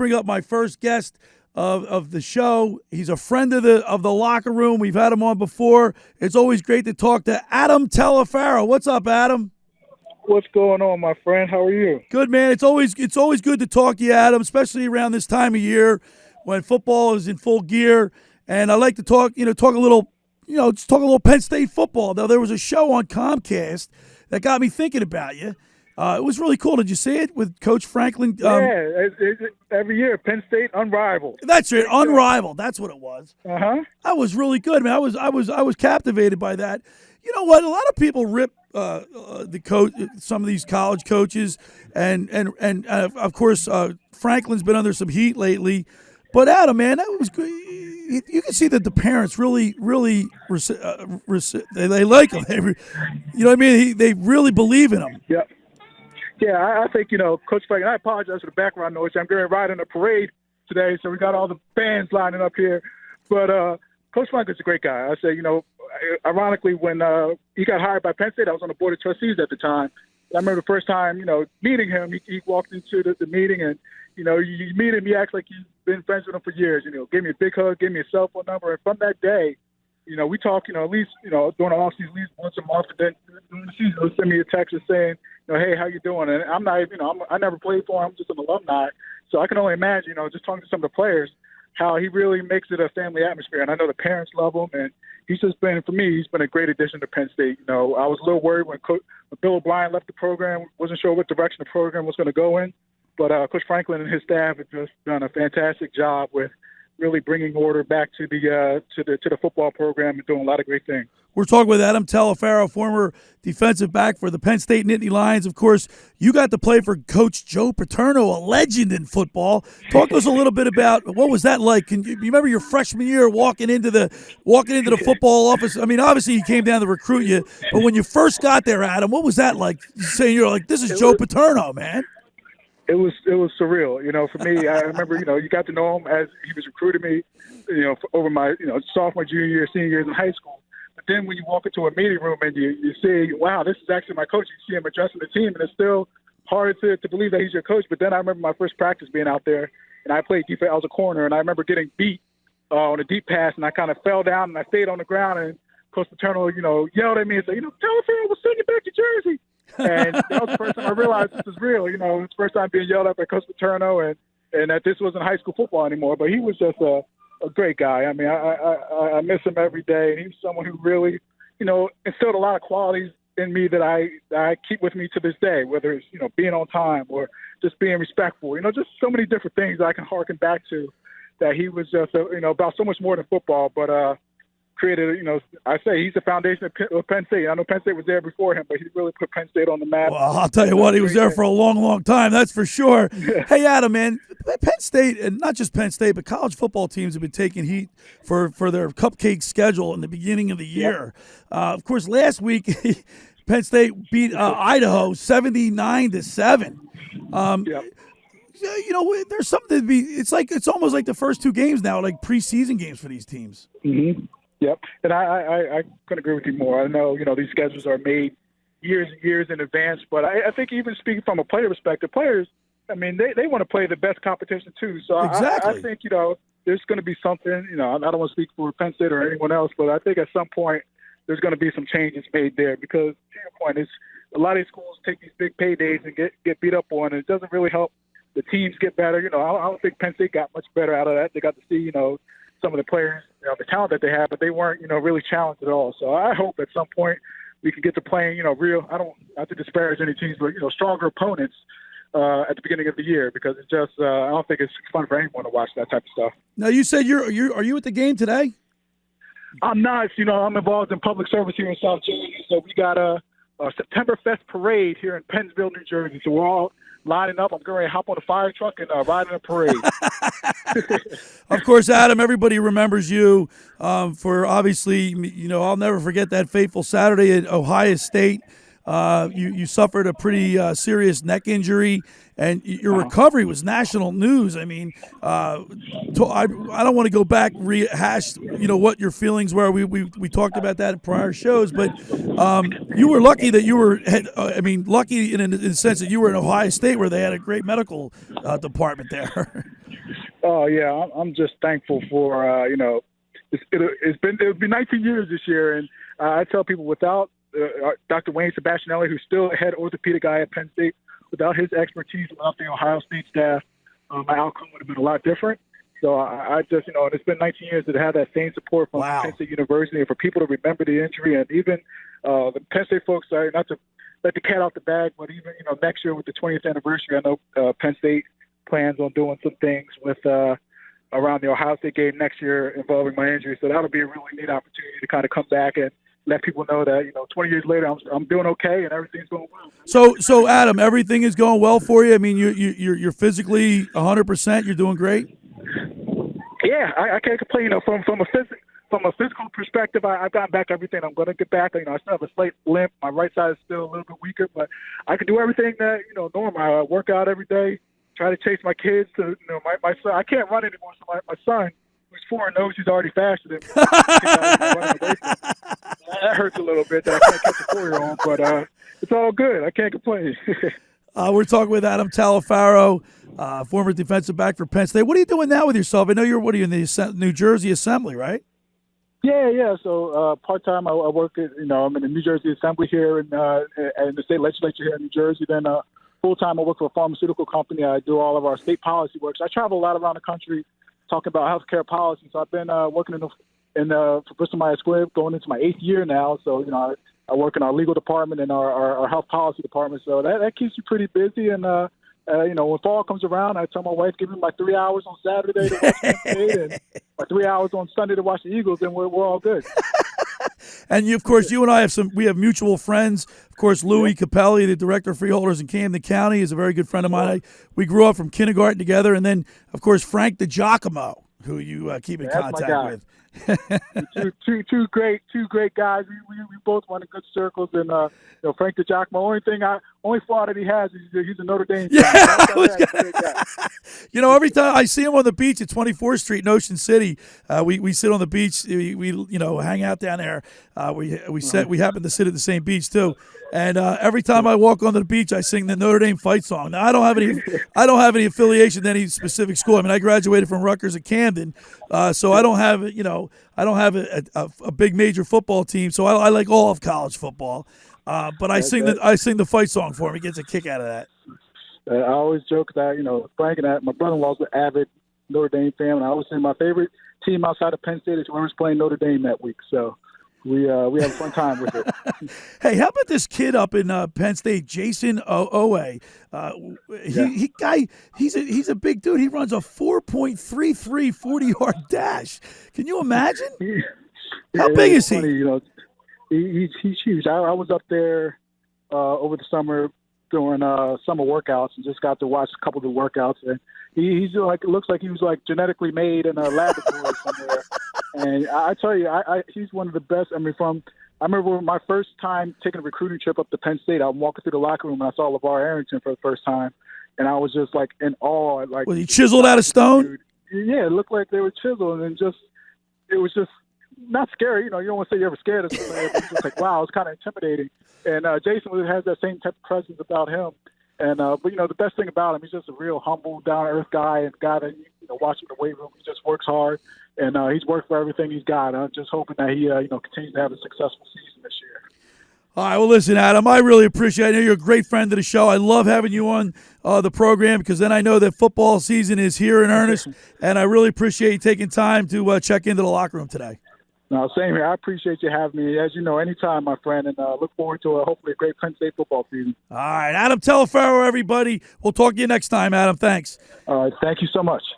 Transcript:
bring up my first guest of the show. He's a friend of the locker room. We've had him on before. It's always great to talk to Adam Telefaro. What's up, Adam? What's going on, my friend? How are you? Good, man. It's always good to talk to you, Adam, especially around this time of year when football is in full gear. And I like to talk a little, just talk a little Penn State football. Now, there was a show on Comcast that got me thinking about you. It was really cool. Did you see it with Coach Franklin? Every year, Penn State unrivaled. That's it, unrivaled. That's what it was. That was really good, man. I was captivated by that. You know what? A lot of people rip the coach, some of these college coaches, and of course Franklin's been under some heat lately. But Adam, man, that was good. You can see that the parents really they like him. You know what I mean? They really believe in him. Yeah. Yeah, I think, Coach Franklin, I apologize for the background noise. I'm going to ride in a parade today, so we got all the fans lining up here. But Coach Franklin's a great guy. I say, ironically, when he got hired by Penn State, I was on the board of trustees at the time. I remember the first time, meeting him, he walked into the meeting and, you meet him, he acts like you've been friends with him for years. Gave me a big hug, gave me a cell phone number. And from that day, we talk, at least, during the off-season, at least once a month. And then during the season, he'll send me a text saying, hey, how you doing? And I'm not, I never played for him. I'm just an alumni. So I can only imagine, just talking to some of the players, how he really makes it a family atmosphere. And I know the parents love him. And he's just been, for me, he's been a great addition to Penn State. I was a little worried when Bill O'Brien left the program, wasn't sure what direction the program was going to go in. But Coach Franklin and his staff have just done a fantastic job with really bringing order back to the football program and doing a lot of great things. We're talking with Adam Telefaro, former defensive back for the Penn State Nittany Lions. Of course, you got to play for Coach Joe Paterno, a legend in football. Talk to us a little bit about what was that like? Can you remember your freshman year walking into the football office? I mean, obviously he came down to recruit you, but when you first got there, Adam, what was that like? Saying you're like, this is Joe Paterno, man. It was surreal, for me. I remember, you got to know him as he was recruiting me, over my, sophomore, junior year, senior years in high school. But then when you walk into a meeting room and you see, wow, this is actually my coach, you see him addressing the team, and it's still hard to believe that he's your coach. But then I remember my first practice being out there, and I played defense. I was a corner, and I remember getting beat on a deep pass, and I kind of fell down, and I stayed on the ground, and Coach Paterno, yelled at me and said, Telefaro, we'll send you back to Jersey. And that was the first time I realized this is real. It's the first time being yelled at by Coach Paterno, and that this wasn't high school football anymore. But he was just a great guy. I mean, I miss him every day. And he was someone who really, instilled a lot of qualities in me that I keep with me to this day, whether it's, being on time or just being respectful. Just so many different things I can harken back to that he was just, about so much more than football. But created, I say he's the foundation of Penn State. I know Penn State was there before him, but he really put Penn State on the map. Well, I'll tell you what, he was there for a long, long time, that's for sure. Hey, Adam, man, Penn State, and not just Penn State, but college football teams have been taking heat for their cupcake schedule in the beginning of the year. Of course, last week, Penn State beat Idaho 79-7. There's something to be. It's almost like the first two games now, like preseason games for these teams. Mm-hmm. Yep, and I couldn't agree with you more. I know, these schedules are made years and years in advance, but I think even speaking from a player perspective, players, I mean, they want to play the best competition too. So exactly. I think, there's going to be something, I don't want to speak for Penn State or anyone else, but I think at some point there's going to be some changes made there because, to your point, is a lot of these schools take these big paydays and get beat up on, and it doesn't really help the teams get better. I don't think Penn State got much better out of that. They got to see, some of the players, the talent that they have, but they weren't, really challenged at all. So I hope at some point we can get to playing, real, I don't have to disparage any teams, but, stronger opponents at the beginning of the year because it's just, I don't think it's fun for anyone to watch that type of stuff. Now, you said are you at the game today? I'm not. I'm involved in public service here in South Jersey, so we got a September Fest parade here in Pennsville, New Jersey. So we're all lining up. I'm going to hop on a fire truck and ride in a parade. Of course, Adam, everybody remembers you for obviously, I'll never forget that fateful Saturday at Ohio State. You suffered a pretty serious neck injury, and your recovery was national news. I mean, I don't want to go back rehash, what your feelings were. We talked about that in prior shows, but you were lucky that you were. Lucky in the sense that you were in Ohio State, where they had a great medical department there. Oh yeah, I'm just thankful for it'll be 19 years this year, and I tell people without Dr. Wayne Sebastianelli, who's still a head orthopedic guy at Penn State, without his expertise, without the Ohio State staff, my outcome would have been a lot different. So I just, it's been 19 years to have that same support from Wow. Penn State University, and for people to remember the injury, and even the Penn State folks, not to let the cat out the bag, but even, next year with the 20th anniversary, I know Penn State plans on doing some things with around the Ohio State game next year involving my injury. So that'll be a really neat opportunity to kind of come back and let people know that 20 years later I'm doing okay and everything's going well. So Adam, everything is going well for you. I mean, you're physically 100%. You're doing great. Yeah, I can't complain. From a physical perspective, I've gotten back everything I'm going to get back. I still have a slight limp. My right side is still a little bit weaker, but I can do everything that normal. I work out every day. Try to chase my kids to, my son. I can't run anymore, so my son, who's 4, knows he's already faster than me. That hurts a little bit that I can't catch a 4-year-old, but it's all good. I can't complain. We're talking with Adam Talifaro, former defensive back for Penn State. What are you doing now with yourself? I know you're in the New Jersey Assembly, right? Yeah. So part-time, I work at, I'm in the New Jersey Assembly here in the state legislature here in New Jersey. Then full-time, I work for a pharmaceutical company. I do all of our state policy work. So I travel a lot around the country talking about healthcare policy. So I've been working for Bristol Myers Squibb, going into my 8th year now. So, I work in our legal department and our health policy department. So that keeps you pretty busy. And, when fall comes around, I tell my wife, give me my 3 hours on Saturday to watch Penn State and my 3 hours on Sunday to watch the Eagles, and we're all good. And you and I have mutual friends. Of course, Louis Capelli, the director of freeholders in Camden County, is a very good friend of mine. We grew up from kindergarten together. And then, of course, Frank DiGiacomo, who you keep in contact with. two great guys. We both run in good circles, and Frank DiGiacomo. Only flaw that he has is he's a Notre Dame fan. Every time I see him on the beach at 24th Street in Ocean City, we sit on the beach. We hang out down there. We happen to sit at the same beach too. And every time I walk onto the beach, I sing the Notre Dame fight song. Now I don't have any affiliation to any specific school. I mean, I graduated from Rutgers at Camden, so I don't have a big major football team. So I like all of college football. But I sing the fight song for him. He gets a kick out of that. I always joke that Frank and my brother-in-law's an avid Notre Dame fan, and I always say my favorite team outside of Penn State is whoever's playing Notre Dame that week. So. We have a fun time with it. Hey, how about this kid up in Penn State, Jason Owe? He's a big dude. He runs a 4.33 40-yard dash. Can you imagine? How big is he? Funny, he's huge. I was up there over the summer doing summer workouts and just got to watch a couple of the workouts. And he's it looks like he was genetically made in a laboratory somewhere. And I tell you, he's one of the best. I remember my first time taking a recruiting trip up to Penn State. I'm walking through the locker room and I saw LeVar Arrington for the first time, and I was just in awe. Was he chiseled out of stone? Dude. Yeah, it looked like they were chiseled, and it was just not scary. You don't want to say you're ever scared of somebody, but it's just wow, it's kind of intimidating. And Jason has that same type of presence about him. And but the best thing about him, he's just a real humble, down-to-earth guy, and guy that watching the weight room, he just works hard, and he's worked for everything he's got. I'm just hoping that he continues to have a successful season this year. All right, well, listen, Adam, I really appreciate it. I know you're a great friend of the show. I love having you on the program because then I know that football season is here in earnest, and I really appreciate you taking time to check into the locker room today. No, same here. I appreciate you having me. As you know, anytime, my friend, and look forward to hopefully a great Penn State football season. All right, Adam Talifaro, everybody. We'll talk to you next time, Adam. Thanks. All right, thank you so much.